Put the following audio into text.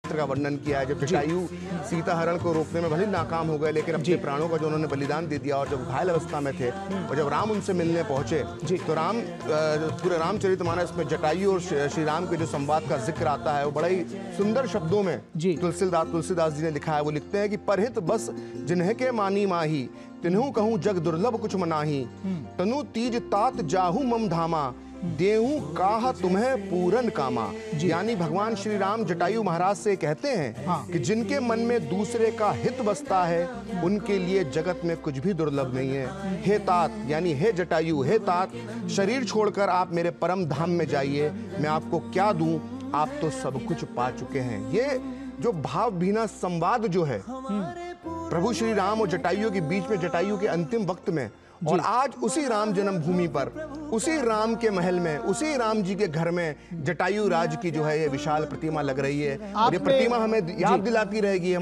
अस्त्र का वर्णन किया है। जब जटायु सीता हरण को रोकने में भले नाकाम हो गए, लेकिन अपने प्राणों का जो उन्होंने बलिदान दे दिया, और जब घायल अवस्था में थे और जब राम उनसे मिलने पहुंचे तो पूरे रामचरितमानस में जटायु और श्री राम के जो संवाद का जिक्र आता है वो बड़ा ही सुंदर शब्दों में तुलसीदास जी ने लिखा है। वो लिखते हैं कि परहित बस जिन्ह के मानी माही, तिन्हु कहूँ जग दुर्लभ कुछ मनाही, तनु तीज तात जाहू मम धामा, देहू काह तुम्हें पूरन कामा। यानी भगवान श्री राम जटायु महाराज से कहते हैं कि जिनके मन में दूसरे का हित बसता है उनके लिए जगत में कुछ भी दुर्लभ नहीं है। हे तात, यानी हे जटायु, हे तात, शरीर छोड़कर आप मेरे परम धाम में जाइए, मैं आपको क्या दूं, आप तो सब कुछ पा चुके हैं। ये जो भाव भीना संवाद जो है प्रभु श्री राम और जटायु के बीच में, जटायु के अंतिम वक्त में, और आज उसी राम जन्मभूमि पर, उसी राम के महल में, उसी राम जी के घर में जटायु राज की जो है ये विशाल प्रतिमा लग रही है, और ये प्रतिमा हमें याद दिलाती रहेगी